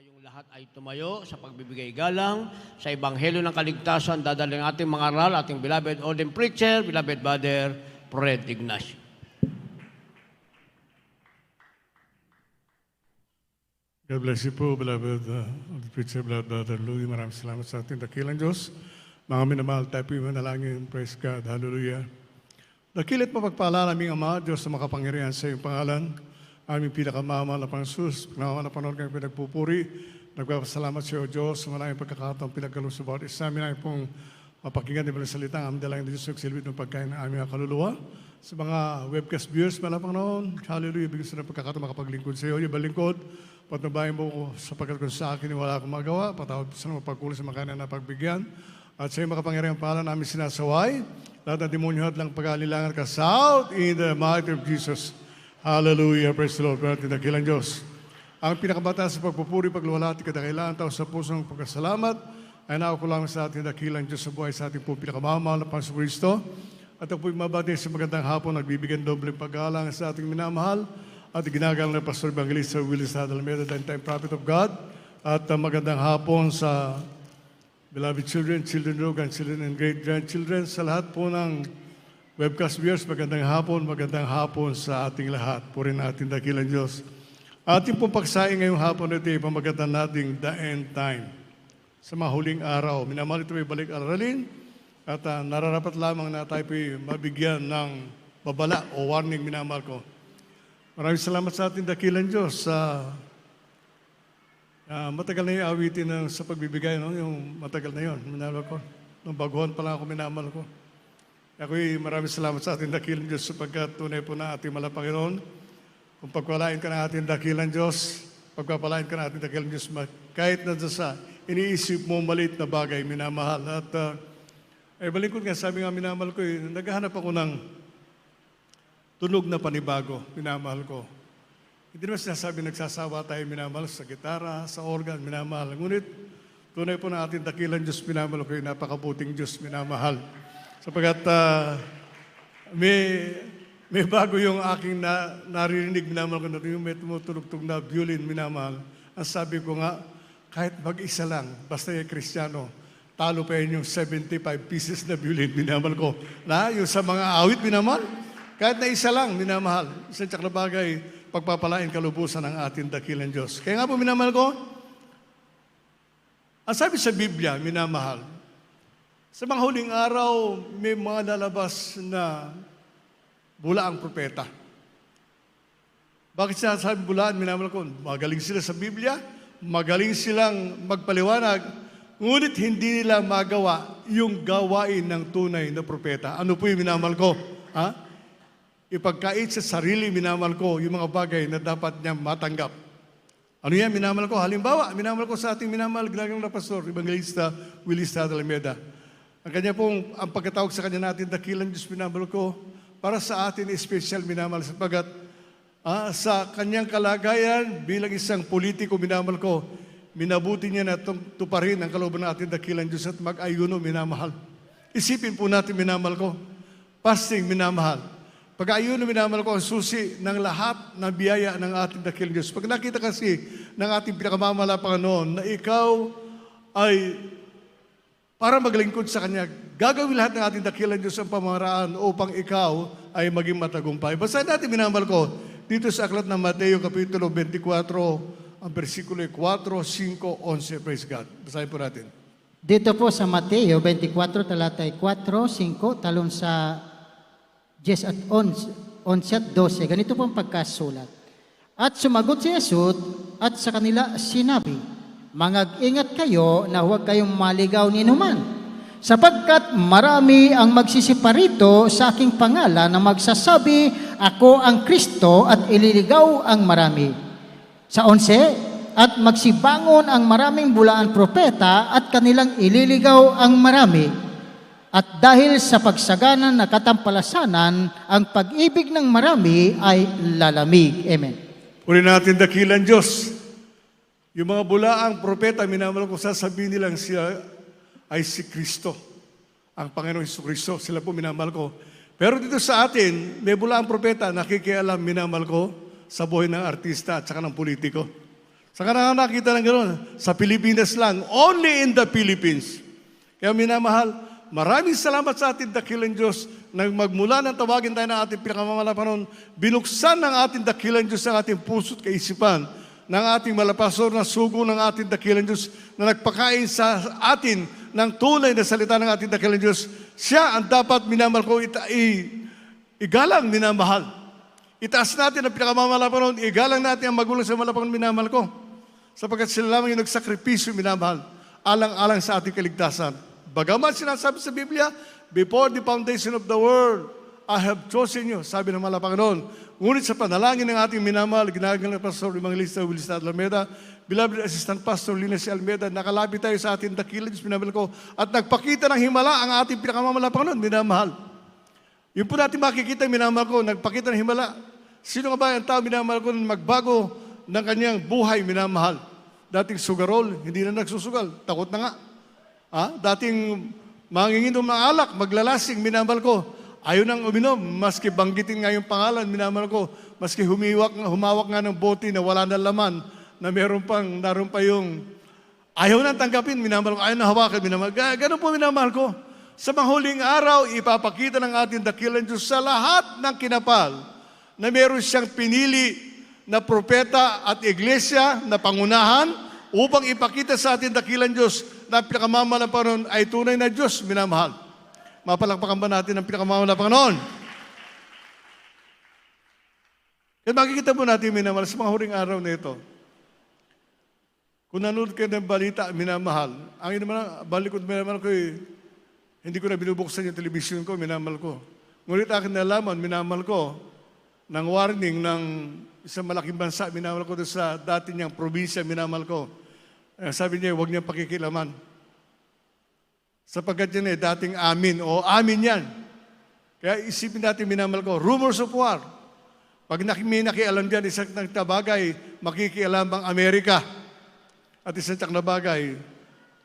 Tayong lahat ay tumayo sa pagbibigay galang sa Ebanghelyo ng Kaligtasan. Dadalhin ang ating mga aral, ating beloved ordained preacher, beloved Father Fred Ignacio. God bless you po, beloved preacher, beloved Brother Louie. Maraming salamat sa ating dakilang Diyos. Mga minamahal tayo po yung manalangin. Praise God. Hallelujah. Dakilat mapagpala naming Ama, Diyos na makapangyarihan sa iyong pangalan. Aming pinakamamahal na Panginoon, pinakamamahal na Panginoon kayong pinagpupuri. Nagpapasalamat sa iyo, Diyos, sa maraming pagkakataong pinagkaloob sa bawat isa. Amin ay pong mapakinggan din salita ang aming dalangin ng Diyos, nagsilbit ng pagkain ng aming kaluluwa. Sa mga webcast viewers, malang Panginoon, hallelujah, bigyan sa ng pagkakataong makapaglingkod sa iyo. Yung balingkod, patnubayan mo ko sapagkat kung sa akin wala akong magawa, patawad sa mga pagkulang sa mga na pagbigyan. At sa iyo makapangyarihan pangalan namin sinasaway, lahat ng demonyo at lang pag-alilangan ka out in the mighty of Jesus. Hallelujah, praise the Lord, natin dakilang Diyos. Ang pinakabata sa pagpupuri, pagluwalhati, kadakilaan, tao sa pusong pagkasalamat, ay nakukulang sa ating dakilang Diyos sa buhay sa ating po pinakamamahal na Panginoon Kristo. At ang po'y mabati sa magandang hapon, nagbibigyan dobleng paggalang sa ating minamahal at ginagalang na Pastor Evangelista Willis Alameda, the time prophet of God. At magandang hapon sa beloved children, children of God, children and great-grandchildren, sa lahat po ng webcast viewers, magandang hapon sa ating lahat. Purin natin dakilang Diyos. Ating pong pagsaing ngayong hapon ito, ipamagatan nating the end time. Sa mahuling araw, minamahal ito ay balik aralin at nararapat lamang na tayo mabigyan ng babala o warning, minamahal ko. Maraming salamat sa ating dakilang Diyos sa matagal na yung awitin sa pagbibigay, no? Yung matagal na yun, minamahal ko. Nung baguhan pa lang ako, minamahal ko. Ako'y maraming salamat sa ating dakilang Diyos sapagkat tunay po na ating malapanginoon. Kung pagpalain ka ng ating dakilang Diyos, pagpapalain ka ng ating dakilang Diyos, kahit na sa iniisip mo maliit na bagay, minamahal. At balingkod nga, sabi nga minamahal ko, naghahanap ako ng tunog na panibago, minamahal ko. Hindi naman sinasabi nagsasawa tayo, minamahal, sa gitara, sa organ, minamahal. Ngunit, tunay po na ating dakilang Diyos, minamahal ko, napakabuting Diyos, minamahal. Sapagat may bago yung aking naririnig, minamahal ko na yung may tumutulog-tug na violin, minamahal. Ang sabi ko nga, kahit mag-isa lang, basta yung Kristiyano, talo pa yun yung 75 pieces na violin, minamahal ko. Yung sa mga awit, minamahal, kahit na isa lang, minamahal. Isang tsak na bagay, pagpapalain kalubusan ng ating dakilang Diyos. Kaya nga po, minamahal ko, ang sabi sa Biblia, minamahal, sa mga huling araw, may mga lalabas na bulaang propeta. Bakit sinasabi bulaan? Minamahal ko, magaling sila sa Biblia, magaling silang magpaliwanag, ngunit hindi nila magawa yung gawain ng tunay na propeta. Ano po yung minamahal ko? Ipagkait sa sarili, minamahal ko, yung mga bagay na dapat niya matanggap. Ano yan, minamahal ko? Halimbawa, minamahal ko sa ating minamahal, ginagalang na Pastor, Evangelista Willis Alameda. Ang kanya pong, ang pagkatawag sa kanya natin, dakilang Diyos, minamahal ko, para sa atin, special, minamahal, sapagat sa kanyang kalagayan, bilang isang politiko, minamahal ko, minabuti niya na tuparin ang kalooban natin, dakilang Diyos, at mag-ayuno, minamahal. Isipin po natin, minamahal ko, fasting, minamahal. Pag-ayuno, minamahal ko, ang susi ng lahat ng biyaya ng ating dakilang Diyos. Pag nakita kasi ng ating pinakamamala Panginoon na ikaw ay para maglingkod sa Kanya, gagawin lahat ng ating dakilang Diyos ang pamaraan upang ikaw ay maging matagumpay. Basahin natin, minamahal ko, dito sa aklat ng Mateo, Kapitulo 24, ang versikulo 4, 5, 11. Praise God. Basahin po natin. Dito po sa Mateo 24, talatay 4, 5, talon sa 10 at 11 at 12. Ganito po ang pagkasulat. At sumagot si Jesus at sa kanila sinabi, Mangag-ingat kayo na huwag kayong maligaw ni numan, sapagkat marami ang magsisiparito sa aking pangalan na magsasabi, Ako ang Kristo, at ililigaw ang marami. Sa 11, at magsibangon ang maraming bulaan propeta at kanilang ililigaw ang marami. At dahil sa pagsagana na katampalasanan, ang pag-ibig ng marami ay lalamig. Amen. Puri natin dakilang Diyos. Yung mga bulaang propeta, minamahal ko, sasabihin nilang siya ay si Kristo. Ang Panginoong Jesucristo, sila po minamahal ko. Pero dito sa atin, may bulaang propeta, nakikialam, minamahal ko, sa buhay ng artista at saka ng politiko. Saka na nakita ng gano'n, sa Pilipinas lang, only in the Philippines. Kaya minamahal, maraming salamat sa ating dakilang Diyos na magmula ng tawagin tayo ng ating pinakamamalapanon, binuksan ng ating dakilang Diyos ang ating puso't kaisipan, ng ating malapasor na sugo ng ating dakilang Diyos na nagpakain sa atin ng tunay na salita ng ating dakilang Diyos. Siya ang dapat minamahal ko, igalang minamahal. Itaas natin ang pinakamamalapanon, igalang natin ang magulang sa malapanon minamahal ko. Sapagkat sila lamang yung nagsakripisyo minamahal, alang-alang sa ating kaligtasan. Bagaman sinasabi sa Biblia, before the foundation of the world, I have chosen you, sabi ng Panginoon. Ngunit sa panalangin ng ating minamahal, ginagalang Pastor Evangelista Willis Almeda, beloved Assistant Pastor Linus Almeda, nakalapit tayo sa ating dakilang Diyos, minamahal ko, at nagpakita ng himala ang ating pinakamamahal Panginoon, minamahal. Yun po natin makikita, minamahal ko, nagpakita ng himala. Sino nga ba ang tao, minamahal ko, na magbago ng kanyang buhay, minamahal? Dating sugarol, hindi na nagsusugal, takot na nga. Dating manginginom ng alak, maglalasing, minamahal ko, ayaw nang uminom, maski banggitin nga yung pangalan, minamahal ko, maski humawak nga ng bote na wala na laman, na naroon pa yung, ayaw nang tanggapin, minamahal ko, ayaw nang hawakan, minamahal. Ganun po, minamahal ko. Sa manghuling araw, ipapakita ng ating dakilang Diyos sa lahat ng kinapal na meron siyang pinili na propeta at iglesia na pangunahan upang ipakita sa ating dakilang Diyos na pinakamamahal na Panginoon ay tunay na Diyos, minamahal. Mapalakpakan ba natin ang pinakamamahal na Panginoon? Kaya makikita po natin, minamahal, sa mga huling araw na ito. Kung nanood kayo ng balita, minamahal, ang balik ko, minamahal ko, hindi ko na binubuksan yung television ko, minamahal ko. Ngunit akin nalaman, minamahal ko, ng warning ng isang malaking bansa, minamahal ko doon sa dati niyang probinsya, minamahal ko. Sabi niya, huwag niyang pakikilaman. Sapagkat yan dating amin, o amin yan. Kaya isipin natin, minamahal ko, rumors of war. Pag may nakialam dyan, isang bagay, makikialam ang Amerika. At isang na bagay,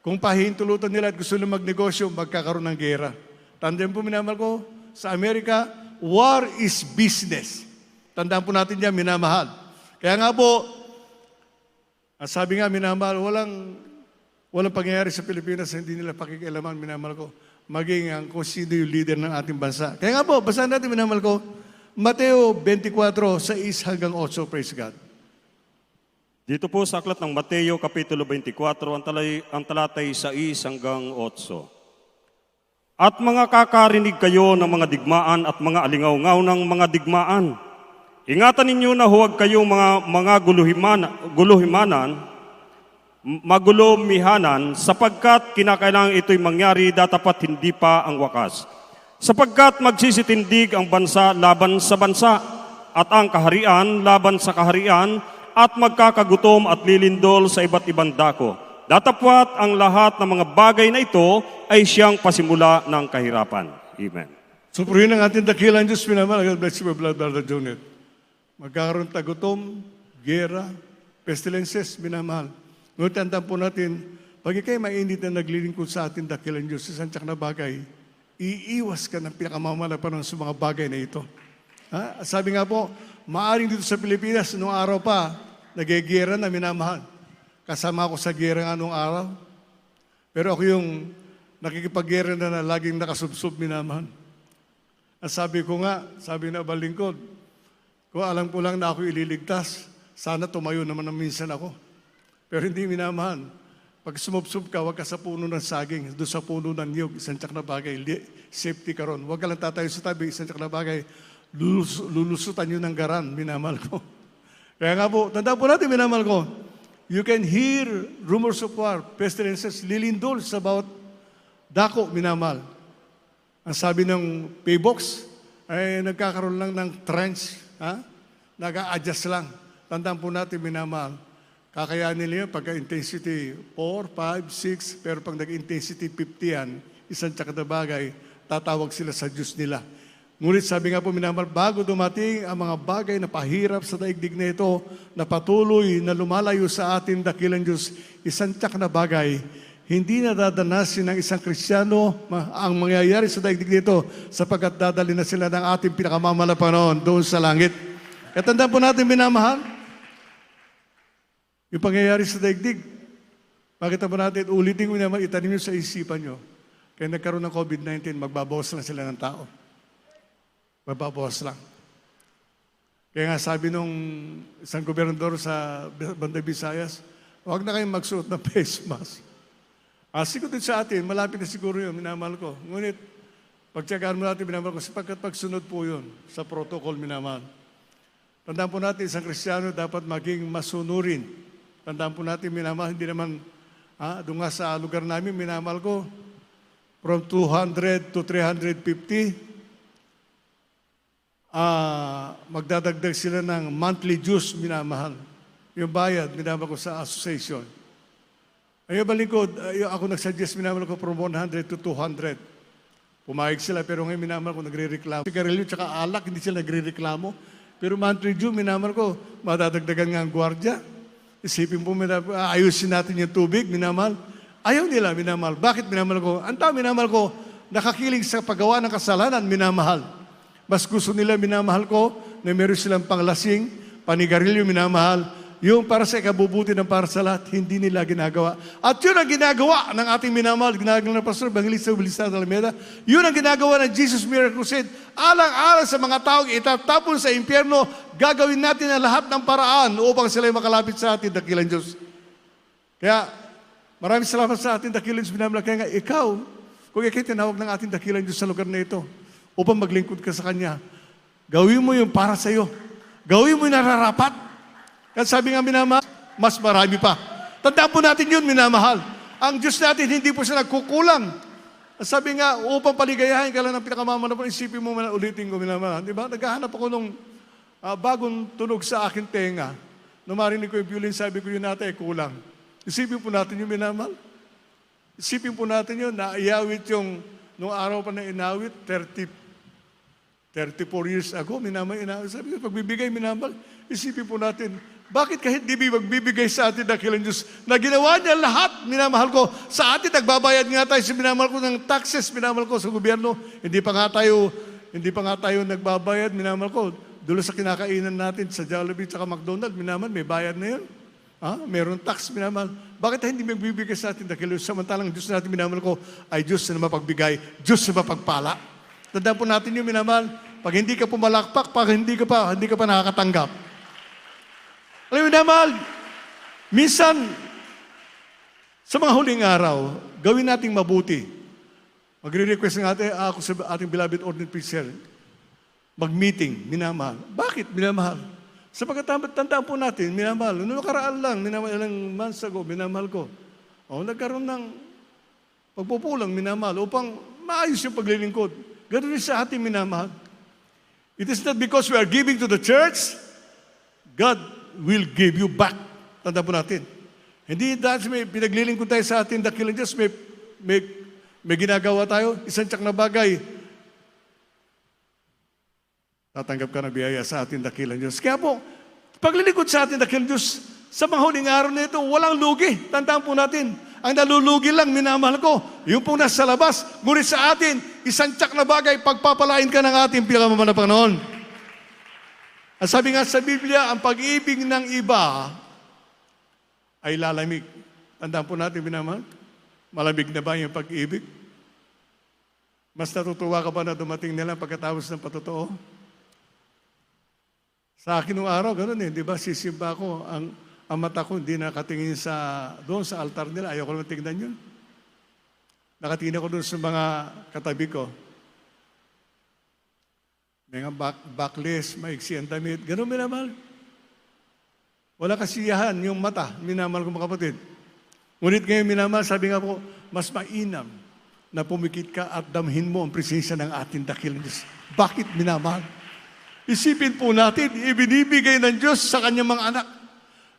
kung pahihintulutan nila at gusto nila magnegosyo, magkakaroon ng gera. Tandaan po, minamahal ko, sa Amerika, war is business. Tandaan po natin yan, minamahal. Kaya nga po, sabi nga, minamahal, walang pangyayari sa Pilipinas na hindi nila pakikialaman, minamahal ko, maging ang kung sino yung leader ng ating bansa. Kaya nga po, basahin natin, minamahal ko, Mateo 24, 6 hanggang 8, praise God. Dito po sa aklat ng Mateo, Kapitulo 24, ang talatay 6 hanggang 8. At mga kakarinig kayo ng mga digmaan at mga alingaw-ngaw ng mga digmaan. Ingatan ninyo na huwag kayong mga magulumihanan, sapagkat kinakailangan ito'y mangyari, datapat hindi pa ang wakas. Sapagkat magsisitindig ang bansa laban sa bansa, at ang kaharian laban sa kaharian, at magkakagutom at lilindol sa iba't ibang dako. Datapwat ang lahat ng mga bagay na ito ay siyang pasimula ng kahirapan. Amen. So, purihin ang ating dakilang Diyos, minamahal. God bless you, my blood, brother Jonet. Magkakaroon tagutom, gera, pestilences, minamahal. Ngunit tandaan po natin, pag ikay mainit na naglilingkod sa ating dakilang Diyos, sa santiyak na bagay, iiwas ka ng pinakamamalapan sa mga bagay na ito. Sabi nga po, maaring dito sa Pilipinas, noong araw pa, nagigera na, minamahal. Kasama ako sa gera nga noong araw. Pero ako yung nakikipaggera na laging nakasubsob, minamahal. At sabi ko nga, sabi na balingkod, kung alam ko lang na ako ililigtas, sana tumayo naman na minsan ako. Pero hindi, minamahal. Pag sumubsob ka, huwag ka sa puno ng saging, doon sa puno ng niyog, isang tsak na bagay, safety ka ron. Huwag ka lang tatayo sa tabi, isang tsak na bagay, lulusutan nyo ng garan, minamahal ko. Kaya nga po, tandaan po natin, minamahal ko, you can hear rumors of war, pestilences, lilindol sa bawat dako, minamahal. Ang sabi ng paybox, ay nagkakaroon lang ng trench, nag-a-adjust lang. Tandaan po natin, minamahal, kakayanin nila pagka-intensity 4, 5, 6, pero pag nag-intensity 50 yan, isang tsak na bagay, tatawag sila sa Diyos nila. Ngunit sabi nga po, minamahal, bago dumating ang mga bagay na pahirap sa daigdig na ito, na patuloy na lumalayo sa ating dakilang Diyos, isang tsak na bagay, hindi na dadanasin ng isang Kristiyano ang mangyayari sa daigdig nito, sapagkat dadali na sila ng ating pinakamamahal na Panginoon doon sa langit. Kaya tandaan po natin, minamahal, Yung pangyayari sa daigdig, makita mo natin, ulitin ko naman, itanim nyo sa isipan nyo. Kaya nagkaroon ng COVID-19, magbabawas lang sila ng tao. Magbabawas lang. Kaya nga sabi nung isang gobernador sa Banda Visayas, huwag na kayong magsuot ng face mask. Siguro din sa atin, malapit na siguro yun, minamahal ko. Ngunit, pagtsagaan mo natin, minamahal ko, sapagkat pagsunod po yun sa protocol, minamahal. Tandaan po natin, isang Kristiyano dapat maging masunurin. Tandaan po natin, minamahal, hindi naman, doon nga sa lugar namin, minamahal ko, from 200 to 350, magdadagdag sila ng monthly dues, minamahal. Yung bayad, minamahal ko sa association. Ayaw balingkod, ako nagsuggest, minamahal ko from 100 to 200. Pumayag sila, pero ngayon minamahal ko nagre-reklamo. Sigarilyo tsaka alak, hindi sila nagre-reklamo. Pero monthly due, minamahal ko, madadagdagan nga ang gwardiya. Isipin po, ayusin natin yung tubig, minamahal. Ayaw nila, minamahal. Bakit minamahal ko? Ang tao, minamahal ko, nakakiling sa paggawa ng kasalanan, minamahal. Mas gusto nila, minamahal ko, na meron silang panglasing, panigarilyo, minamahal. Yung para sa ikabubuti ng para sa lahat, hindi nila ginagawa. At yun ang ginagawa ng ating minamahal, ginagawa ng Pastor Evangelista Wilson Alameda. Yun ang ginagawa ng Jesus Miracle Crusade. Alang-alang sa mga taong itatapon sa impyerno, gagawin natin ang lahat ng paraan upang sila makalapit sa ating dakilang Diyos. Kaya, maraming salamat sa ating dakilang Diyos, minamahal. Kaya nga, ikaw, kung ikaw'y tinawag ng ating dakilang Diyos sa lugar na ito, upang maglingkod ka sa Kanya, gawin mo yung para sa iyo. Gawin mo yung nararapat. Kasi sabi nga, minamahal, mas marami pa. Tandaan po natin yun, minamahal. Ang Diyos natin, hindi po siya nagkukulang. Sabi nga, upang paligayahin ka lang ng pinakamamana po, isipin mo, ulitin ko, minamahal. Di ba? Naghahanap ako nung bagong tunog sa akin tenga. Nung marinig ko yung violin, sabi ko, yun natin ay kulang. Isipin po natin yung minamahal. Isipin po natin yun, naiyawit yung, nung araw pa na inawit, 34 years ago, minamahal, inawit. Sabi ko, pagbibigay, minamahal, isipin po natin, bakit kahit di magbibigay sa atin dakilang Diyos na ginawa niya lahat, minamahal ko, sa atin nagbabayad nga tayo, minamahal ko ng taxes, minamahal ko sa gobyerno, hindi pa nga tayo nagbabayad, minamahal ko, dulo sa kinakainan natin sa Jollibee at McDonald's, minamahal, may bayad na yun. Meron tax, minamahal. Bakit hindi magbibigay sa atin dakilang Diyos? Samantalang Diyos natin, minamahal ko, ay Diyos na mapagbigay, Diyos na mapagpala. Tandaan po natin yung minamahal, pag hindi ka pumalakpak, pag hindi ka pa nakakatanggap. Alam mo naman, minsan, sa mga huling araw, gawin nating mabuti. Magre-request ng ako sa ating beloved ordinary preacher, mag-meeting, minamahal. Bakit minamahal? Sa pagkatandaan po natin, minamahal. Noong nakaraan lang, minamahal, ilang months ago, minamahal ko. Nagkaroon ng pagpupulang, minamahal, upang maayos yung paglilingkod. Ganun rin sa ating minamahal. It is not because we are giving to the church, God will give you back. Tanda po natin. Hindi dahil may pinaglilingkod tayo sa ating dakilang Diyos, may ginagawa tayo, isang tsak na bagay, tatanggap ka na biyaya sa ating dakilang Diyos. Kaya po, paglilingkod sa ating dakilang Diyos, sa mga huling araw na ito, walang lugi. Tandaan po natin, ang nalulugi lang, minamahal ko, yung pong nasa labas, ngunit sa atin, isang tsak na bagay, pagpapalain ka ng ating pinakamaman na Panginoon. At sabi nga sa Biblia, ang pag-ibig ng iba ay lalamig. Tandaan po natin, minamahal, malamig na ba yung pag-ibig? Mas natutuwa ka ba na dumating nila pagkatapos ng patotoo? Sa akin nung araw, ganun di ba? Sisimba ko, ang mata ko hindi nakatingin doon sa altar nila. Ayaw ko naman tingnan yun. Nakatingin ako doon sa mga katabi ko. May nga backless, maiksi ang damit. Ganun, minamahal. Wala kasiyahan yung mata, minamahal ko mga kapatid. Ngunit ngayon, minamahal, sabi nga po, mas mainam na pumikit ka at damhin mo ang presensya ng ating dakilang Diyos. Bakit, minamahal? Isipin po natin, ibinibigay ng Diyos sa kanyang mga anak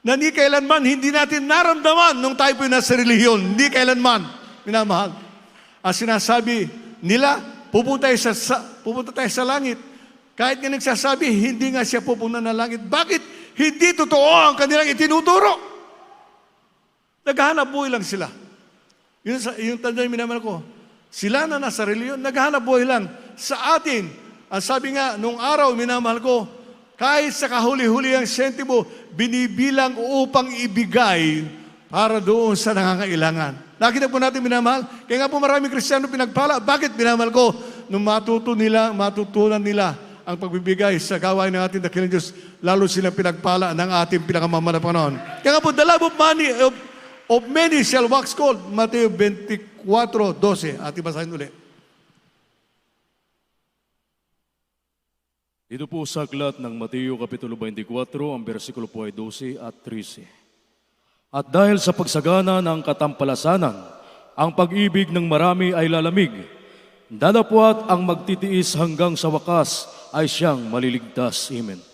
na ni kailanman hindi natin naramdaman nung tayo po nasa relihiyon. Hindi kailanman, minamahal. Ang sinasabi nila, pupunta tayo sa langit. Kahit nga nagsasabi, hindi nga siya pupunta na langit. Bakit? Hindi totoo ang kanilang itinuturo. Naghahanap buhay lang sila. Yung tanda yung minamahal ko, sila na nasa reliyon, naghahanap buhay lang. Sa atin, ang sabi nga, nung araw, minamahal ko, kahit sa kahuli-huli ang sentimo, binibilang upang ibigay para doon sa nangangailangan. Nakita po natin, minamahal. Kaya nga po maraming Kristiyano pinagpala. Bakit minamahal ko? Nung matutunan nila ang pagbibigay sa gawain ng ating dakilang Diyos, lalo silang pinagpala ng ating pinakamamahal na Panginoon. Kaya nga po, the love of money, of many shall wax cold. Mateo 24:12. Ating basahin ulit. Dito po sa aklat ng Mateo Kapitulo 24, ang versikulo po ay 12 at 13. At dahil sa pagsagana ng katampalasanan, ang pag-ibig ng marami ay lalamig. Dadapwat ang magtitiis hanggang sa wakas ay siyang maliligtas. Amen.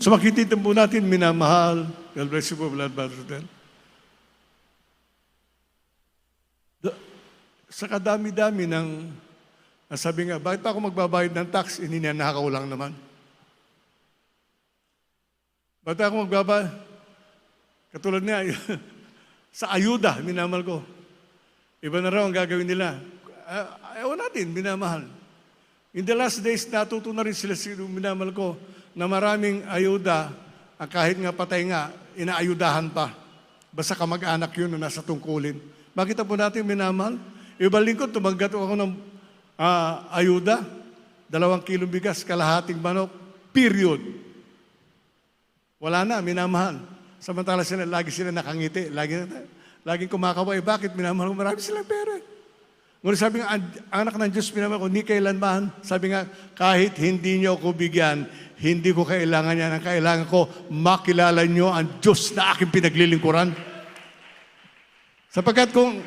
So makikita po natin, minamahal. God bless you po, blood brother. Sa kadami-dami ng, sabi nga, bakit pa ako magbabayad ng tax? Ininanakaw lang naman. Bakit ako magbabayad? Katulad niya, sa ayuda, minamahal ko. Iba na raw ang gagawin nila. Ayaw natin, minamahal. In the last days, natuto na rin sila, minamahal ko, na maraming ayuda, kahit nga patay nga, inaayudahan pa. Basta kamag-anak yun na nasa tungkulin. Makita po natin, minamahal. Ibang lingkod, tumanggap ako ng ayuda, 2 kilong bigas, kalahating manok, period. Wala na, minamahal. Samantala sila, lagi sila nakangiti, laging kumakaway. Bakit minamahal ko? Marami silang pera. Ngunit sabi nga, anak ng Diyos, minamahal ko, ni kailanman, sabi nga, kahit hindi niyo ako bigyan, hindi ko kailangan yan. Ang kailangan ko, makilala niyo ang Diyos na aking pinaglilingkuran. Sapagkat kung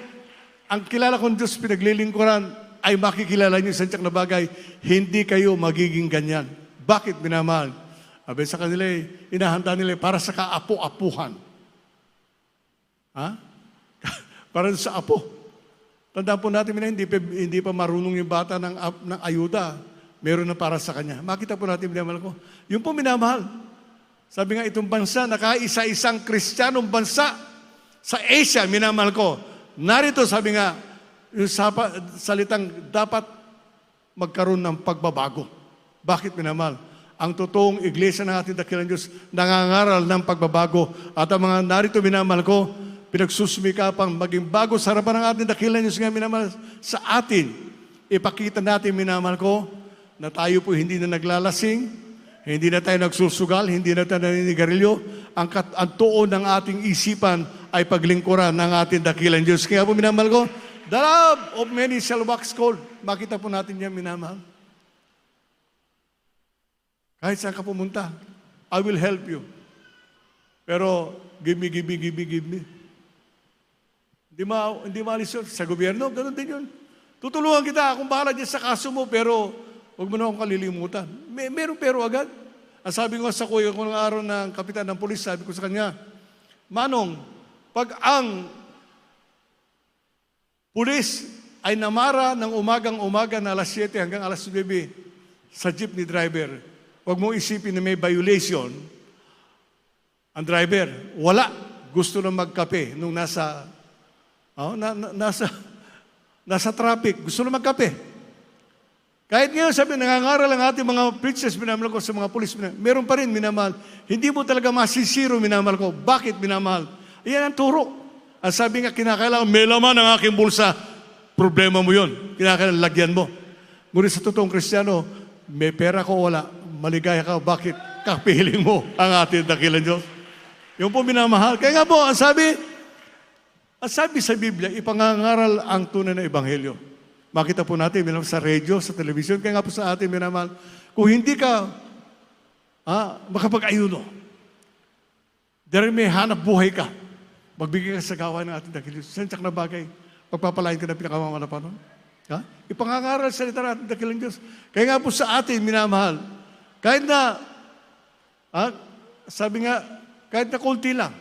ang kilala kong Diyos pinaglilingkuran ay makikilala niyo sa tiyak na bagay, hindi kayo magiging ganyan. Bakit minamahal? Abe sa kanila, inahanda nila para sa kaapu-apuhan. Ha? Para sa apo. Tandaan po natin, hindi pa marunong yung bata ng ayuda. Meron na para sa kanya. Makita po natin, minamahal ko. Yung po minamahal. Sabi nga, itong bansa, nakaisa-isang Kristiyanong bansa sa Asia, minamahal ko. Narito, sabi nga, yung salitang dapat magkaroon ng pagbabago. Bakit minamahal? Ang totoong iglesia ng ating dakilang Diyos nangangaral ng pagbabago. At ang mga narito, minamahal ko, pinagsusumikapang maging bago sa harapan ng ating dakilang Diyos nga, minamahal, sa atin. Ipakita natin, minamahal ko, na tayo po hindi na naglalasing, hindi na tayo nagsusugal, hindi na tayo naninigarilyo. Ang tuon ng ating isipan ay paglingkuran ng ating dakilang Diyos. Kaya po, minamahal ko, the love of many shall wax cold. Makita po natin yan, minamahal. Kahit saan ka pumunta, I will help you. Pero, give me. Hindi maalis yun. Sa gobyerno, ganun din yun. Tutulungan kita kung bahala dyan sa kaso mo, pero huwag mo na akong kalilimutan. Meron pero agad. Ang sabi ko sa kuya ko ng araw ng kapitan ng pulis, sabi ko sa kanya, Manong, pag ang pulis ay namara ng umagang-umaga na alas 7 hanggang alas 9 sa jeepney driver, huwag mong isipin na may violation. Ang driver, wala. Gusto na magkape nung nasa traffic. Gusto na magkape. Kahit ngayon, sabi, nangangaral ang ating mga preachers, minamahal ko sa mga pulis, meron pa rin, minamahal. Hindi mo talaga masisiro, minamahal ko. Bakit, minamahal? Iyan ang turo. Ang sabi nga, kinakailangan, may laman ang aking bulsa. Problema mo yun. Kinakailangan, lagyan mo. Ngunit sa totoong Kristiyano, may pera ko, wala. Maligaya ka, bakit? Kapiling mo ang ating dakilang Diyos. Yung po minamahal. Kaya nga po, ang sabi sa Biblia, ipangangaral ang tunay na ebanghelyo. Makita po natin, sa radio, sa television, kaya nga po sa atin, minamahal, kung hindi ka makapag-ayuno, dahil may hanap buhay ka, magbigay ka sa gawain ng ating dakilang Diyos. Sentyak na bagay, pagpapalain ka na pinakamamalapan. Ipangangaral sa salita ng ating dakilang Diyos. Kaya nga po sa atin, minamahal, kahit na, sabi nga, kahit na konti lang.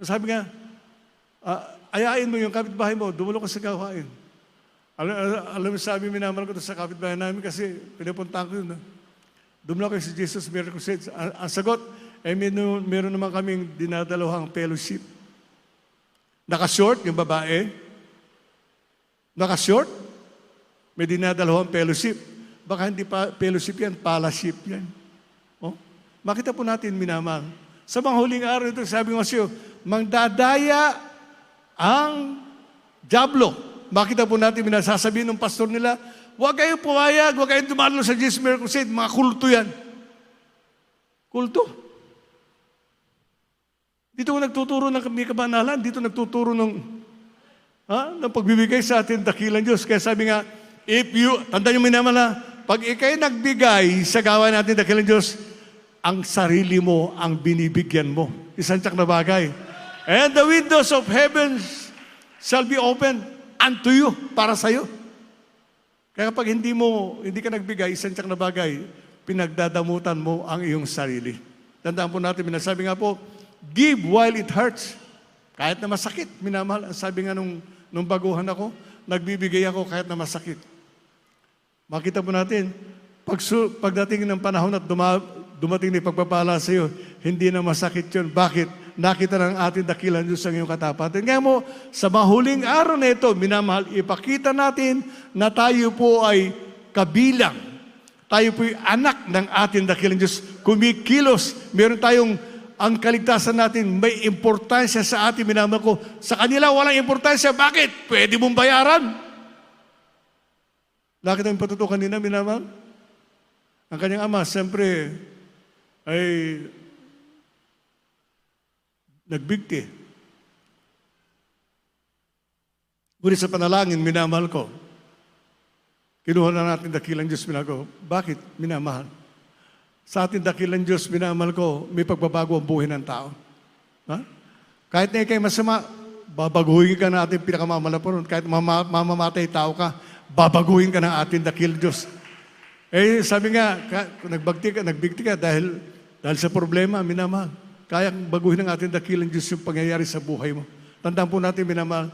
Sabi nga, ayain mo yung kapitbahay mo, dumulong ka sa gawain. Alam mo, sabi, minamahal ko sa kapitbahay namin kasi pinapuntahan ko yun. Dumulong kayo si Jesus Miracle Crusade. Ang sagot, meron naman kaming dinadalawang fellowship. Naka-short, yung babae. Naka-short, may dinadalawang fellowship. Baka hindi pa fellowship yan, fellowship yan. Oh, makita po natin, minamahal. Sa mga huling araw ito, sabi ko sa iyo, mangdadaya ang diablo. Makita po natin, minasasabihin ng pastor nila, huwag kayong pumayag, huwag kayong dumalo sa Jesus Miracle Crusade, mga kulto yan. Kulto. Dito ko nagtuturo ng may kabanalan, dito nagtuturo ng pagbibigay sa atin dakilang Diyos. Kaya sabi nga, tandaan niyo minamala, pag ikay nagbigay sa gawa natin dakilang Diyos, ang sarili mo ang binibigyan mo. Isang tsak na bagay. And the windows of heaven shall be opened unto you, para sa'yo. Kaya kapag hindi ka nagbigay, isang tsak na bagay, pinagdadamutan mo ang iyong sarili. Tandaan po natin, minasabi nga po, give while it hurts. Kahit na masakit, minamahal. Ang sabi nga nung baguhan ako, nagbibigay ako kahit na masakit. Makita po natin, pagdating ng panahon at dumating na pagpapala sa iyo, hindi na masakit yun. Bakit? Nakita ng ating dakilang Diyos ang iyong katapatan. Kaya mo, sa mahuling araw na ito, minamahal, ipakita natin na tayo po ay kabilang. Tayo po ay anak ng ating dakilang Diyos. Kumikilos. Meron tayong ang kaligtasan natin, may importansya sa ating minamahal ko. Sa kanila, walang importansya. Bakit? Pwede mong bayaran. Nakita yung patutukan nila, minamahal? Ang kanyang ama, siyempre, ay nagbigti. Ngunit sa panalangin, minamahal ko. Kinuha na natin dakilang Diyos, minamahal ko. Bakit minamahal? Sa ating dakilang Diyos, minamahal ko, may pagbabago ang buhay ng tao. Ha? Kahit na ikay masama, babaguhin ka na ating pinakamamalapuron. Kahit mamamatay tao ka, babaguhin ka ng ating dakilang Diyos. Sabi nga, nagbigti ka dahil sa problema, minamahal. Kaya baguhin ng ating dakilang Diyos yung pangyayari sa buhay mo. Tandaan po natin, minamahal,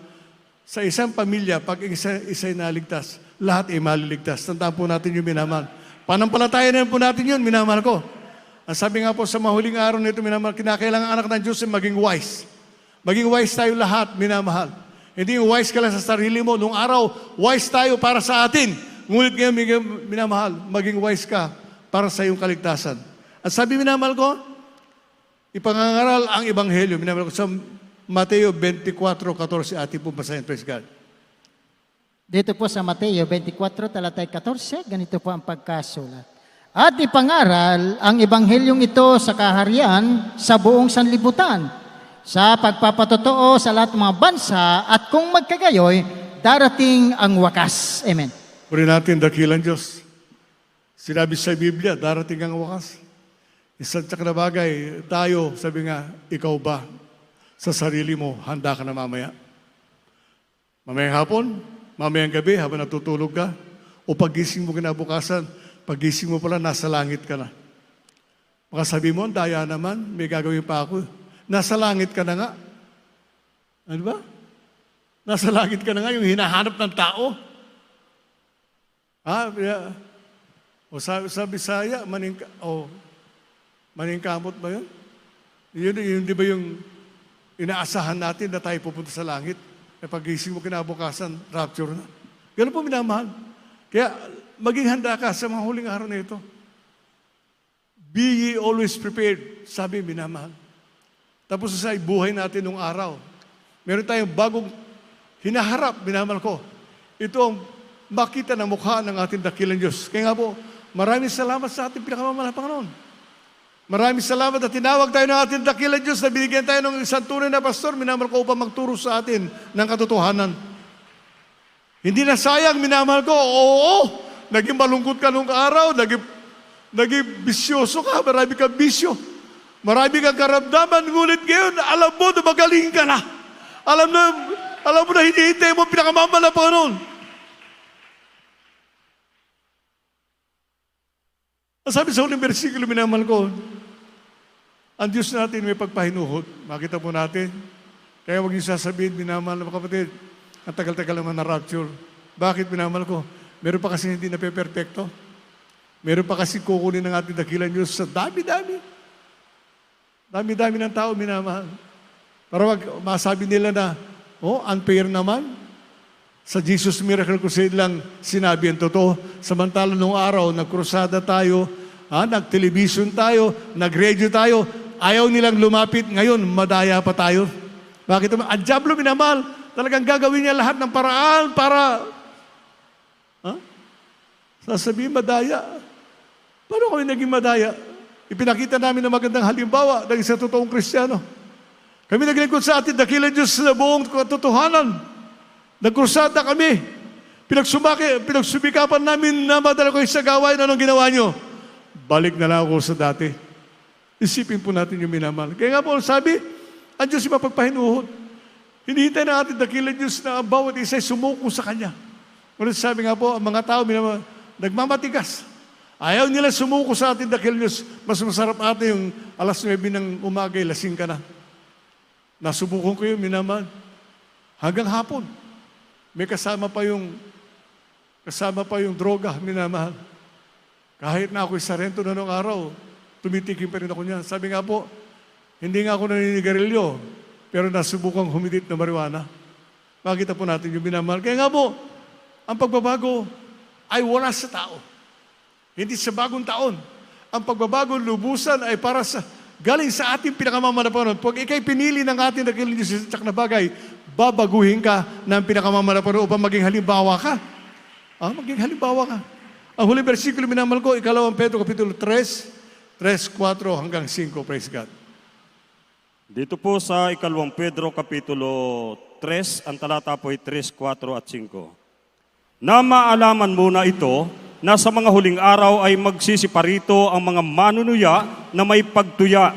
sa isang pamilya, pag isa'y naligtas, lahat ay maliligtas. Tandaan po natin yung minamahal. Panampalataya na po natin yun, minamahal ko. Ang sabi nga po sa mahuling araw nito, minamahal, kinakailangan anak ng Diyos ay maging wise. Maging wise tayo lahat, minamahal. Hindi yung wise ka lang sa sarili mo. Nung araw, wise tayo para sa atin. Ngunit ngayon, minamahal, maging wise ka para sa iyong kaligtasan. At sabi, minamahal ko, ipangangaral ang Ebanghelyo. Minamahal ko sa Mateo 24:14, ating po basahin, praise God. Dito po sa Mateo 24, talatay 14, ganito po ang pagkasulat. At ipangaral ang Ebanghelyong ito sa kaharian sa buong sanlibutan, sa pagpapatotoo sa lahat ng mga bansa, at kung magkagayoy, darating ang wakas. Amen. Puri natin, dakilang Diyos. Sinabi sa Biblia, darating ang wakas. Isang tsak na bagay, tayo, sabi nga, ikaw ba sa sarili mo, handa ka na mamaya? Mamayang hapon, mamayang gabi, habang natutulog ka, o pagising mo kinabukasan, pagising mo pala, nasa langit ka na. Baka sabi mo, daya naman, may gagawin pa ako. Nasa langit ka na nga. Ano ba? Nasa langit ka na nga, yung hinahanap ng tao. O sa Bisaya, maningkamot ba yun? Yun di ba yung inaasahan natin na tayo pupunta sa langit? E pagising mo kinabukasan, rapture na. Ganun po minamahal. Kaya maging handa ka sa mga huling araw na ito. Be ye always prepared, sabi minamahal. Tapos sa buhay natin nung araw, meron tayong bagong hinaharap, minamahal ko. Ito ang makita ng mukha ng ating dakilang Diyos. Kaya nga po, maraming salamat sa ating pinakamamahal na Panginoon. Maraming salamat at tinawag tayo ng ating dakilang Diyos na binigyan tayo ng isang tunay na pastor, minamahal ko, upang magturo sa atin ng katotohanan. Hindi na sayang, minamahal ko. Oo, naging malungkot ka nung araw, naging bisyoso ka, marami kang bisyo. Marami kang karamdaman, ngunit ngayon, alam mo na magaling ka na. Alam mo na hinihintay mo pinakamamahal na Panginoon. Sabi sa uling versikulo, minamahal ko, ang Diyos natin may pagpahinuhot. Makita po natin. Kaya huwag niyo sasabihin, minamahal na mga kapatid, ang tagal-tagal naman na rapture. Bakit minamahal ko? Meron pa kasi hindi na pe-perfecto. Meron pa kasi kukunin ng ating dakilang Diyos sa dami-dami. Dami-dami ng tao, minamahal. Para wag masabi nila na, unfair naman. Sa Jesus Miracle Crusade lang sinabi ang totoo. Samantala nung araw, nagkrusada tayo Nag-television tayo, nag-radio tayo, ayaw nilang lumapit. Ngayon, madaya pa tayo. Bakit? Ang diablo, minamahal, talagang gagawin niya lahat ng paraan para sasabihin madaya. Paano kami naging madaya? Ipinakita namin ng magandang halimbawa ng isang totoong Kristiyano. Kami naglingkod sa atin, dakilang Diyos sa buong katotohanan. Nagkrusada kami. Pinagsubikapan namin na madala ko sa gawain. Anong ginawa nyo? Balik na lang ako sa dati. Isipin po natin yung minamahal. Kaya nga po, sabi, ang Diyos yung mapagpahinuhod. Hinihintay na atin dakilang Diyos na ang bawat isa ay sumuko sa Kanya. Ngunit sabi nga po, ang mga tao nagmamatigas. Ayaw nila sumuko sa atin dakilang Diyos. Mas masarap atin yung alas 9 ng umaga, lasing ka na. Nasubukan ko yun, minamahal. Hanggang hapon. May kasama pa yung droga, minamahal. Kahit na ako'y sarento na nung araw, tumitikim pa rin ako niyan. Sabi nga po, hindi nga ako naninigarilyo, pero nasubukang humidit na marijuana. Makita po natin yung minamahal. Kaya nga po, ang pagbabago ay wala sa tao. Hindi sa bagong taon. Ang pagbabago lubusan ay para sa galing sa ating pinakamamalapanon. Pag ikay pinili ng ating dakilang Diyos sa na bagay, babaguhin ka ng pinakamamalapanon upang maging halimbawa ka. Maging halimbawa ka. Ang huling versikulo minamahal ko, 2 Pedro Kapitulo 3, 4 hanggang 5. Praise God. Dito po sa 2 Pedro Kapitulo 3, ang talata po ay 3, 4 at 5. Na maalaman muna ito, na sa mga huling araw ay magsisiparito ang mga manunuya na may pagtuya,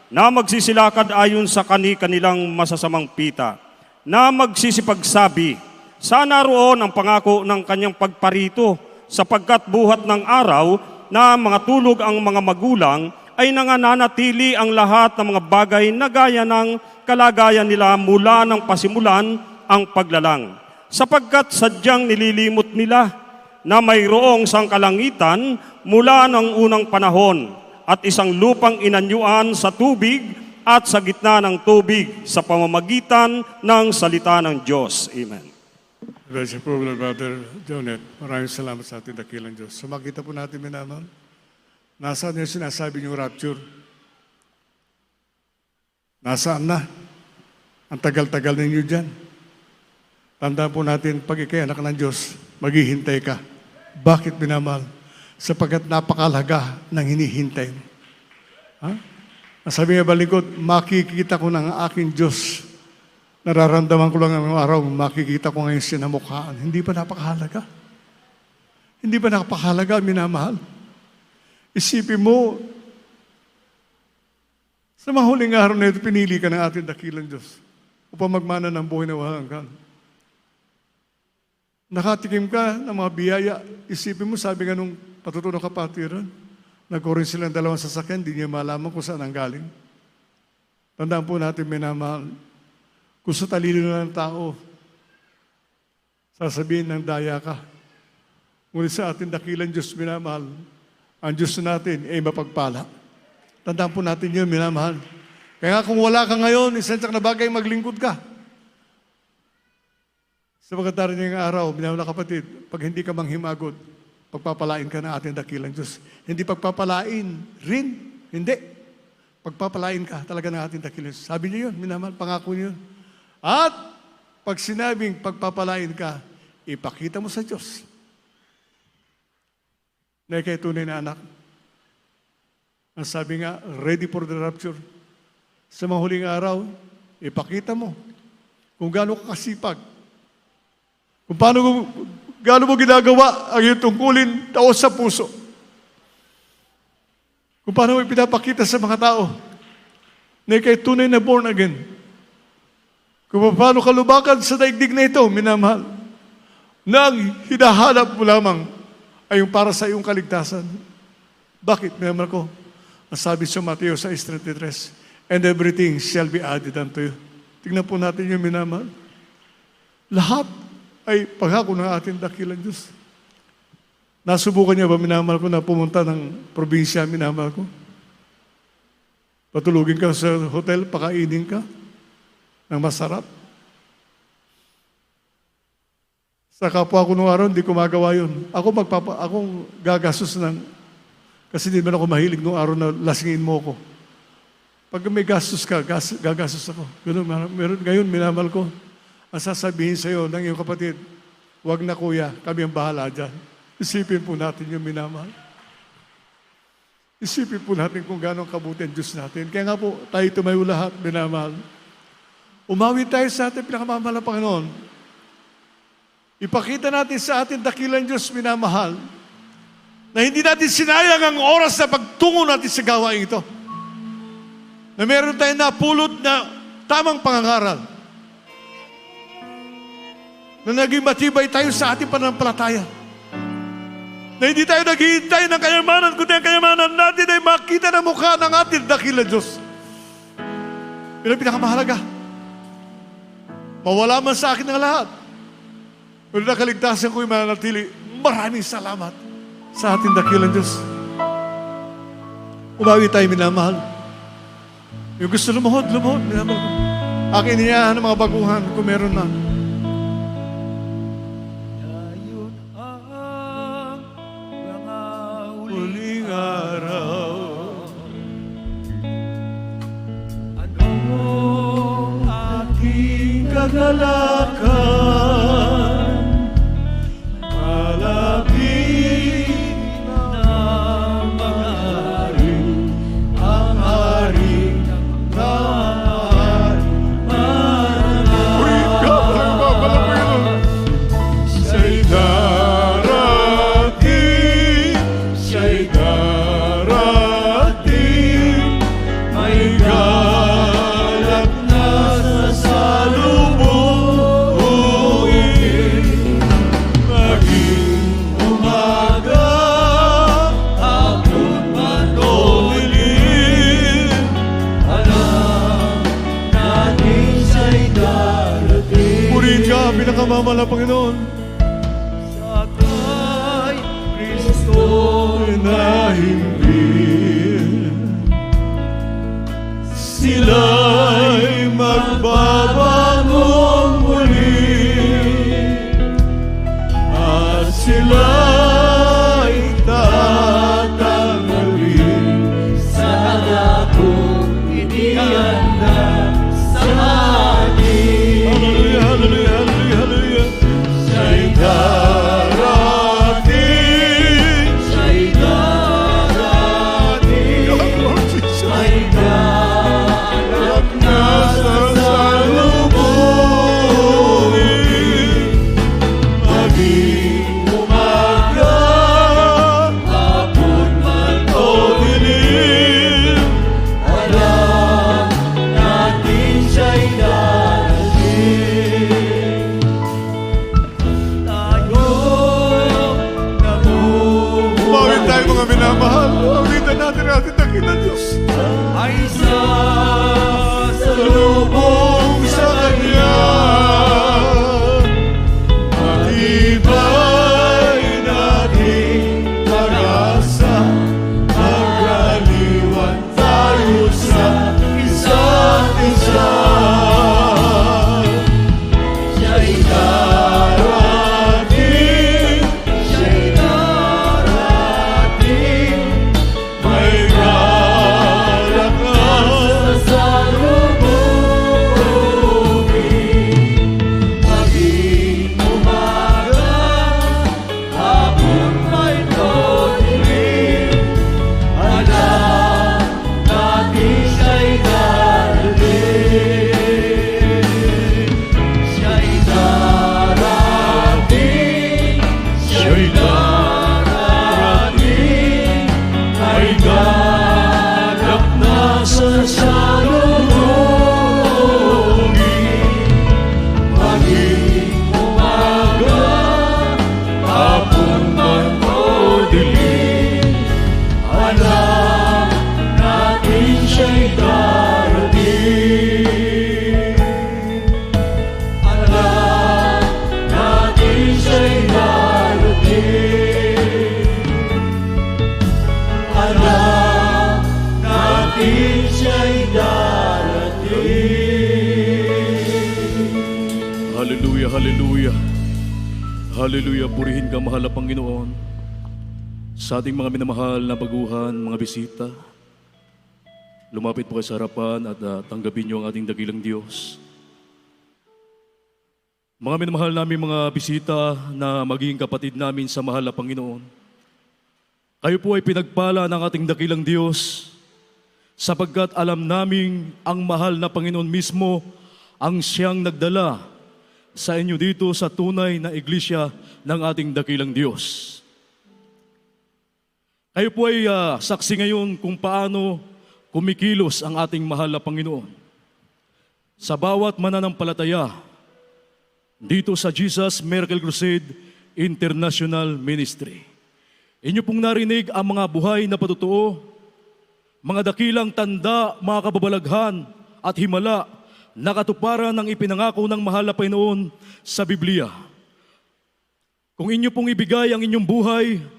na magsisilakad ayon sa kanilang masasamang pita, na magsisipagsabi, sana roon ang pangako ng kanyang pagparito, sapagkat buhat ng araw na mga tulog ang mga magulang, ay nananatili ang lahat ng mga bagay na gaya ng kalagayan nila mula ng pasimulan ang paglalang. Sapagkat sadyang nililimot nila na mayroong sangkalangitan mula ng unang panahon at isang lupang inanyuan sa tubig at sa gitna ng tubig sa pamamagitan ng salita ng Diyos. Amen. Bless you po, Brother Jonet. Maraming salamat sa ating dakilang Diyos. So makita po natin, minamahal, nasaan yung sinasabi niyong rapture? Nasaan na? Ang tagal-tagal ninyo dyan. Tandaan po natin, pag ikay anak ng Diyos, maghihintay ka. Bakit, minamahal? Sapagkat napakalaga ng hinihintay mo. Sabi nga balingkod, makikita ko ng aking Diyos. Nararamdaman ko lang ng araw, makikita ko ngayon sinamukhaan. Hindi ba napakahalaga? Hindi ba napakahalaga, minamahal? Isipin mo, sa mga huling araw na ito, pinili ka ng ating dakilang Diyos upang magmana ng buhay na walang hanggan. Nakatikim ka ng mga biyaya. Isipin mo, sabi nga nung patutunong kapatiran, nagkurin silang dalawang sasakyan, di niya malaman kung saan ang galing. Tandaan po natin, minamahal, kung sa talino na ng tao, sasabihin ng daya ka. Ngunit sa ating dakilang Diyos, minamahal, ang Diyos natin ay mapagpala. Tandaan po natin yun, minamahal. Kaya kung wala ka ngayon, isang na bagay, maglingkod ka. Sa pagkatari ng araw, minamahal na kapatid, pag hindi ka manghimagot, pagpapalain ka na ating dakilang Diyos. Hindi pagpapalain rin, hindi. Pagpapalain ka talaga ng ating dakilang Diyos. Sabi niyo yun, minamahal, pangako niyo yun. At pag sinabing pagpapalain ka, ipakita mo sa Diyos na ikay tunay na anak. Ang sabi nga, ready for the rapture. Sa mga huling araw, ipakita mo kung gaano ka kasipag. Kung gaano mo ginagawa ang iyong tungkulin tao sa puso. Kung paano mo ipinapakita sa mga tao na ikay tunay na born again. Kung paano ka lumakad sa daigdig na ito, minamahal, na ang hinahanap mo lamang ay yung para sa iyong kaligtasan. Bakit, minamahal ko? Ang sabi sa Mateo 6:33, and everything shall be added unto you. Tingnan po natin yung minamahal. Lahat ay pangako ng ating dakilang Diyos. Nasubukan niya ba, minamahal ko, na pumunta ng probinsya, minamahal ko? Patulugin ka sa hotel, pakainin ka ng masarap. Sa kapwa ko nung araw, hindi ko magawa yun. Akong gagastos ng Kasi di man ako mahilig nung araw na lasingin mo ko. Pag may gastos ka, gagastos ako. Ngayon, minamahal ko. Ang sasabihin sa'yo ng iyong kapatid, wag na kuya, kami ang bahala dyan. Isipin po natin yung minamahal. Isipin po natin kung gano'ng kabuti ang Diyos natin. Kaya nga po, tayo tumayo lahat, minamahal. Umawi tayo sa ating pinakamamahal na Panginoon. Ipakita natin sa ating dakilang Diyos, minamahal, na hindi natin sinayang ang oras na pagtungo natin sa gawain ito. Na meron tayong napulot na tamang pangangaral. Na naging matibay tayo sa ating pananampalataya. Na hindi tayo naghihintay ng kayamanan, kundi ang kayamanan natin ay makita ng mukha ng ating dakilang Diyos. Yun ang pinakamahalaga. Mawala man sa akin ng lahat. Pero nakaligtasan ko'y mananatili. Maraming salamat sa ating dakilang Diyos. Umawi tayo, minamahal. Yung gusto lumuhod, minamahal. Akin niyahan ng mga baguhan kung meron na. Ngayon ang mga Huling araw. anong aking kagalakan, Malapit na mahari ang hari ng Siya'y darating, siya'y darating, may galak na sasalubungin. Maging umaga, hapon man o dilim, alam natin siya'y darating. Purihin ka, pinakamamahal na Panginoon. sa kay Kristo Na hindi sila'y magbabagong muli at sila'y tatanggalin sa akong inihanda sa atin. Hallelujah, hallelujah, hallelujah, hallelujah. Siya'y darating, Siya'y darating, Lord Jesus. may galak na Sasalubungin, maging umaga, hapon man o dilim, alam natin siya'y darating. Tayo Umawit tayo mga minamahal. Awitan natin ang ating dakilang Diyos. ay sasalubong Salubong sa Kanya. Matibay nating pag-asa. Magaliwan tayo sa isa't isa. siya'y Darating, siya'y darating, may galak na sasalubungin. Maging umaga, hapon may dilim, alam natin siya'y darating. Siya'y darating, siya'y darating, may galak na sasalubungin. Maging umaga, hapon man o dilim, alam natin siya'y darating. Alam natin siya'y darating. Alam natin siya'y darating. Hallelujah, hallelujah. Hallelujah, purihin ka mahal na Panginoon. Sa ating mga minamahal na baguhan, mga bisita, lumapit po kayo sa harapan at tanggapin niyo ang ating dakilang Diyos. Mga minamahal namin mga bisita na maging kapatid namin sa mahal na Panginoon, kayo po ay pinagpala ng ating dakilang Diyos sapagkat alam naming ang mahal na Panginoon mismo ang siyang nagdala sa inyo dito sa tunay na iglesia ng ating dakilang Diyos. Kayo po ay saksi ngayon kung paano kumikilos ang ating mahal na Panginoon sa bawat mananampalataya dito sa Jesus Miracle Crusade International Ministry. Inyo pong narinig ang mga buhay na patutuo, mga dakilang tanda, mga kababalaghan at himala na katuparan ng ipinangako ng mahal na Panginoon sa Biblia. Kung inyo pong ibigay ang inyong buhay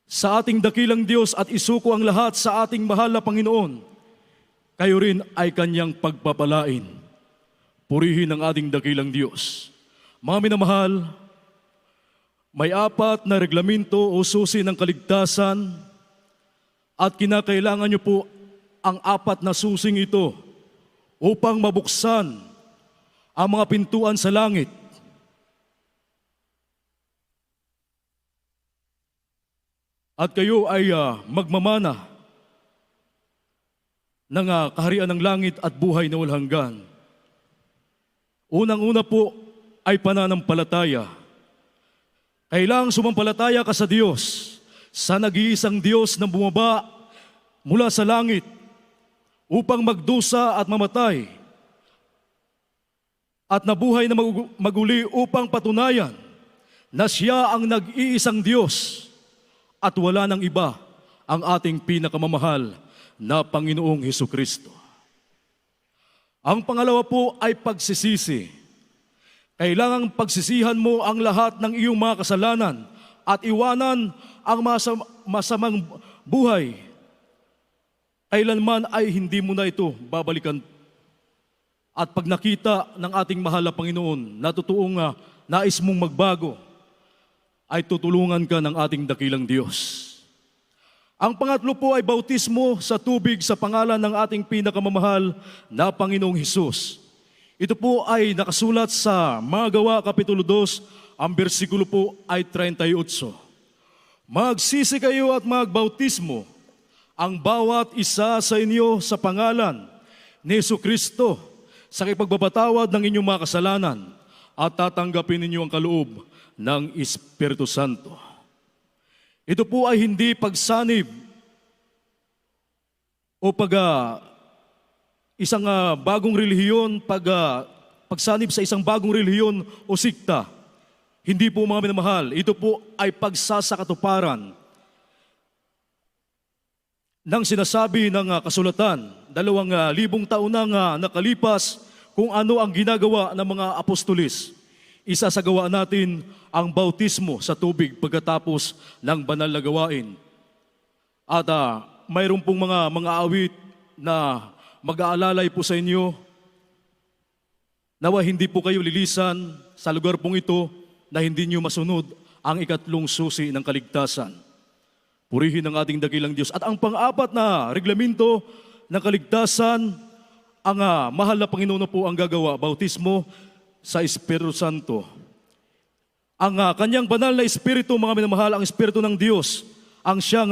sa ating dakilang Diyos at isuko ang lahat sa ating mahal na Panginoon, kayo rin ay kanyang pagpapalain. Purihin ang ating dakilang Diyos. Mga minamahal, may 4 na reglamento o susi ng kaligtasan at kinakailangan nyo po ang 4 na susing ito upang mabuksan ang mga pintuan sa langit. At kayo ay magmamana ng kaharian ng langit at buhay na walang hanggan. Unang-una po ay pananampalataya. Kailangang sumampalataya ka sa Diyos, sa nag-iisang Diyos na bumaba mula sa langit upang magdusa at mamatay at nabuhay na maguli upang patunayan na siya ang nag-iisang Diyos at wala nang iba ang ating pinakamamahal na Panginoong Hesukristo. Ang pangalawa po ay pagsisisi. Kailangang pagsisihan mo ang lahat ng iyong mga kasalanan at iwanan ang masamang buhay. Kailanman ay hindi mo na ito babalikan. At pag nakita ng ating mahal na Panginoon na totoong nais mong magbago, ay tutulungan ka ng ating dakilang Diyos. Ang pangatlo po ay bautismo sa tubig sa pangalan ng ating pinakamamahal na Panginoong Hesus. Ito po ay nakasulat sa Mga Gawa, Kapitulo 2, ang bersikulo po ay 38. Magsisi kayo at magbautismo ang bawat isa sa inyo sa pangalan ni Hesukristo sa ipagbabawad ng inyong mga kasalanan at tatanggapin ninyo ang kaloob ng Espiritu Santo. Ito po ay hindi pagsanib o isang bagong relihiyon, pagsanib sa isang bagong relihiyon o sikta. Hindi po mga minamahal, ito po ay pagsasakatuparan ng sinasabi ng kasulatan, 2,000 taon nang nakalipas kung ano ang ginagawa ng mga apostolis. Isasagawa natin ang bautismo sa tubig pagkatapos ng banal na gawain. At mayroon pong mga awit na mag-aalalay po sa inyo. Nawa hindi po kayo lilisan sa lugar pong ito na hindi nyo masunod ang 3 susi ng kaligtasan. Purihin ang ating dakilang Diyos. At ang pang-4 na reglamento ng kaligtasan, ang mahal na Panginoon po ang gagawa, bautismo sa Espiritu Santo. Ang kanyang banal na Espiritu, mga minamahal, ang Espiritu ng Diyos, ang siyang,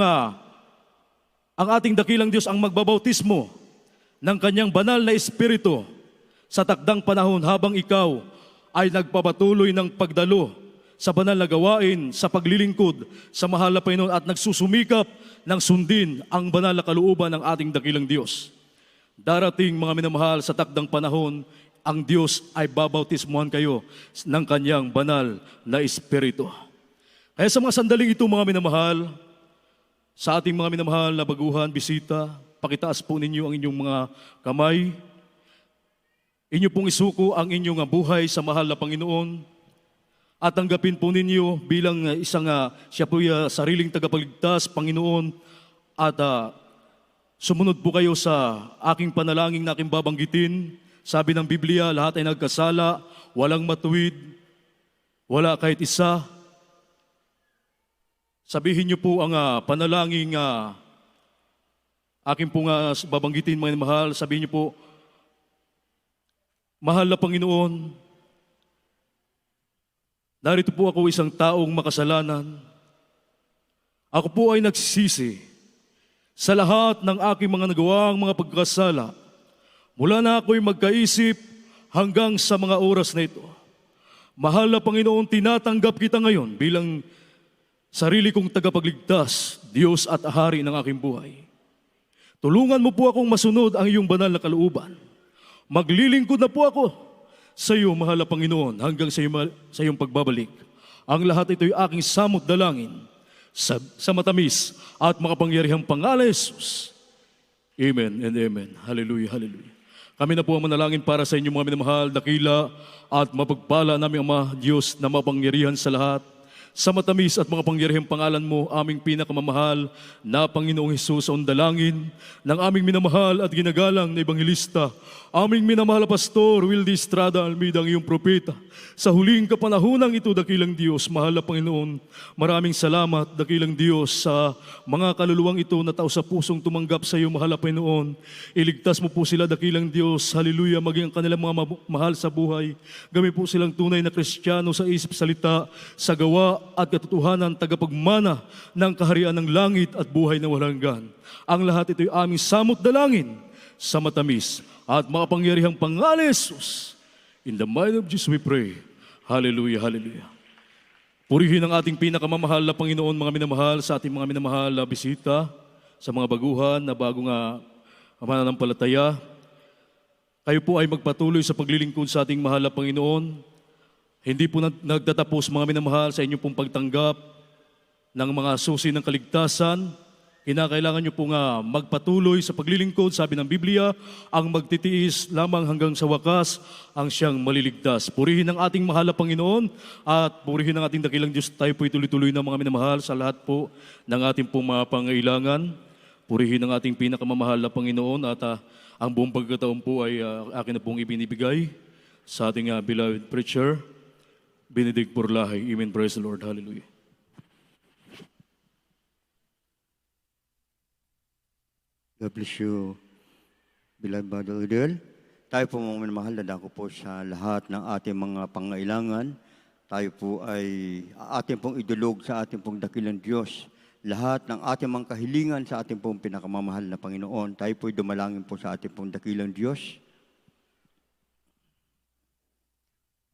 ang ating dakilang Diyos ang magbabautismo ng kanyang banal na Espiritu sa takdang panahon habang ikaw ay nagpapatuloy ng pagdalo sa banal na gawain, sa paglilingkod sa mahal na Panginoon at nagsusumikap ng sundin ang banal na kalooban ng ating dakilang Diyos. Darating mga minamahal sa takdang panahon, ang Diyos ay babautismuhan kayo ng kanyang banal na Espiritu. Kaya sa mga sandaling ito mga minamahal, sa ating mga minamahal na baguhan, bisita, pakitaas po ninyo ang inyong mga kamay. Inyo pong isuko ang inyong buhay sa mahal na Panginoon at tanggapin po ninyo bilang isang siya po sariling tagapagligtas, Panginoon, at sumunod po kayo sa aking panalangin na aking babanggitin. Sabi ng Biblia, lahat ay nagkasala, walang matuwid, wala kahit isa. sabihin niyo po ang panalangin akin pong babanggitin mga mahal. Sabihin niyo po, mahal na Panginoon, narito po ako isang taong makasalanan. Ako po ay nagsisisi sa lahat ng aking mga nagawang mga pagkasala. Mula na ako'y magkaisip hanggang sa mga oras na ito. Mahal na Panginoon, tinatanggap kita ngayon bilang sarili kong tagapagligtas, Diyos at Hari ng aking buhay. Tulungan mo po akong masunod ang iyong banal na kalooban. Maglilingkod na po ako sa iyo, mahal na Panginoon, hanggang sa iyong pagbabalik. Ang lahat ito'y aking samot dalangin sa matamis at makapangyarihang pangalan ni Jesus. Amen and amen. Hallelujah, hallelujah. Kami na po ang manalangin para sa inyo mga minamahal, dakila at mapagpala namin Ama Diyos na mapangyarihan sa lahat. Sa matamis at makapangyarihang pangalan mo, aming pinakamamahal na Panginoong Hesus, sa undalangin ng aming minamahal at ginagalang na Ebanghelista, aming minamahal na Pastor Wildy Estrada Almeida, ang iyong propeta. Sa huling kapanahonang ito, dakilang Diyos, mahal na Panginoon, maraming salamat, dakilang Diyos, sa mga kaluluwang ito na tao sa pusong tumanggap sa iyo, mahal na Panginoon. Iligtas mo po sila, dakilang Diyos, hallelujah, maging ang kanilang mga mahal sa buhay. Gami po silang tunay na Kristiyano sa isip, salita, sa gawa at katotohanan, tagapagmana ng kaharian ng langit at buhay na walang hanggan. Ang lahat ito'y aming samot dalangin sa matamis at makapangyarihang pangalan ni Jesus. In the might of Jesus we pray. Hallelujah, hallelujah. Purihin ang ating pinakamamahal na Panginoon, mga minamahal, sa ating mga minamahal na bisita, sa mga baguhan na bagong mananampalataya. Kayo po ay magpatuloy sa paglilingkod sa ating mahal na Panginoon. Hindi po nagtatapos, mga minamahal, sa inyong pong pagtanggap ng mga susi ng kaligtasan. Kinakailangan nyo pong magpatuloy sa paglilingkod. Sabi ng Biblia, ang magtitiis lamang hanggang sa wakas ang siyang maliligtas. Purihin ang ating mahal na Panginoon at purihin ang ating dakilang Diyos. Tayo po'y tuloy-tuloy na, mga minamahal, sa lahat po ng ating pong mga pangailangan. Purihin ang ating pinakamamahal na Panginoon at ang buong pagkataon po ay akin na pong ibinibigay sa ating beloved preacher, Benedict Burlahay. Amen. Praise the Lord. Hallelujah. God bless you, beloved Brother Udel. Tayo po mga minamahal, dadako po sa lahat ng ating mga pangailangan. Tayo po ay ating pong idulog sa ating pong dakilang Diyos. Lahat ng ating mga kahilingan sa ating pong pinakamamahal na Panginoon. Tayo po ay dumalangin po sa ating pong dakilang Diyos.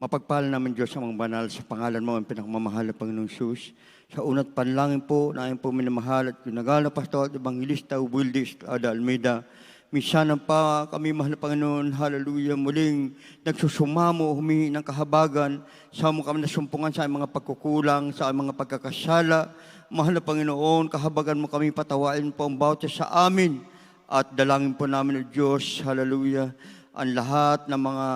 Mapagpala namin Diyos ang mga banal sa pangalan mo, ang pinakamamahal na Panginoong Jesus. Sa una't panlangin po na ayun po minamahal at ginagala na Pastor at Evangelista Wildy Estrada Almeida. Minsan pa kami, mahal na Panginoon, hallelujah, muling nagsusumamo, humingi ng kahabagan, sa mo kami nasumpungan sa mga pagkukulang, sa mga pagkakasala. Mahal na Panginoon, kahabagan mo kami, patawain po ang bawat sa amin. At dalangin po namin, Diyos, hallelujah, ang lahat ng mga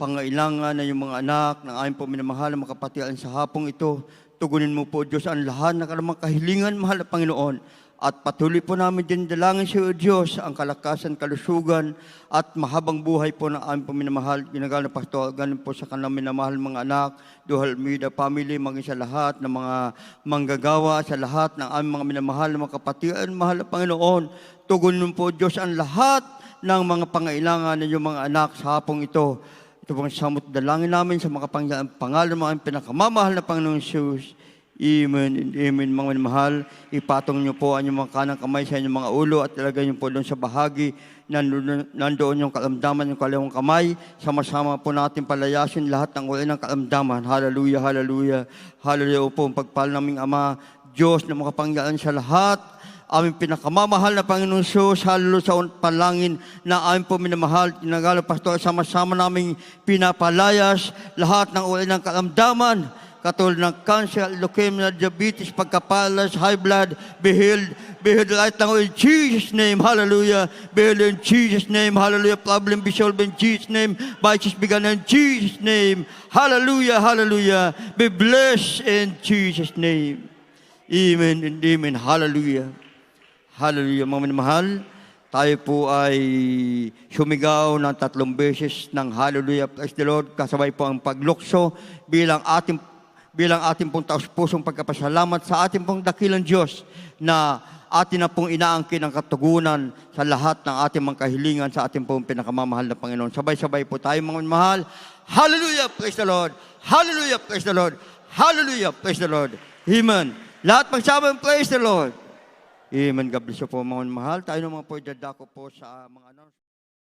pangailangan ng iyong mga anak, ng aming po minamahal na makapatian sa hapong ito. Tugunin mo po, Diyos, ang lahat ng kalamang kahilingan, mahal na Panginoon. At patuloy po namin din dalangin sa iyo, Diyos, ang kalakasan, kalusugan, at mahabang buhay po ng aming po minamahal. Ginagala na Pastor, ganun po sa kanilang minamahal mga anak, Duhal Mida family, maging sa lahat ng mga manggagawa, sa lahat ng aming mga minamahal na mga kapatian, mahal na Panginoon. Tugunin po, Diyos, ang lahat ng mga pangailangan ng iyong mga anak sa hapong ito. Ito pong samot dalangin namin sa mga pangalan mo ang pinakamamahal na Panginoon Jesus. Amen and amen, mga mahal. Ipatong niyo po ang inyong mga kanang kamay sa inyong mga ulo at ilagay niyo po doon sa bahagi nandoon yung kalamdaman, yung kalawang kamay. Sama-sama po natin palayasin lahat ng wala ng kalamdaman. Hallelujah, hallelujah, hallelujah. Opo, ang pagpal naming Ama, Diyos na makapangyarihan sa lahat, aming pinakamamahal na Panginoon Jesus, hallelujah, sa panlangin na aming po minamahal, ginagala Pastor, sama-sama naming pinapalayas lahat ng ulay ng kalamdaman, katulad ng cancer, leukemia, diabetes, pagkapalas, high blood, be healed light ng in Jesus' name, hallelujah, be healed in Jesus' name, hallelujah, problem be solved in Jesus' name, vices begun in Jesus' name, hallelujah, hallelujah, be blessed in Jesus' name, amen and amen, hallelujah. Hallelujah, mga minamahal. Tayo po ay sumigaw ng 3 beses ng Hallelujah, praise the Lord. Kasabay po ang paglukso bilang ating bilang ating pong taus-pusong pagkapasalamat sa ating pong dakilang Diyos na atin na pong inaangkin ang katugunan sa lahat ng ating mga kahilingan sa ating pong pinakamamahal na Panginoon. Sabay-sabay po tayo mga mahal. Hallelujah! Praise the Lord! Hallelujah! Praise the Lord! Hallelujah! Praise the Lord! Amen! Lahat magsama, praise the Lord! Amen. God bless you po mga mahal. Tayo naman po dadako po sa mga announcements.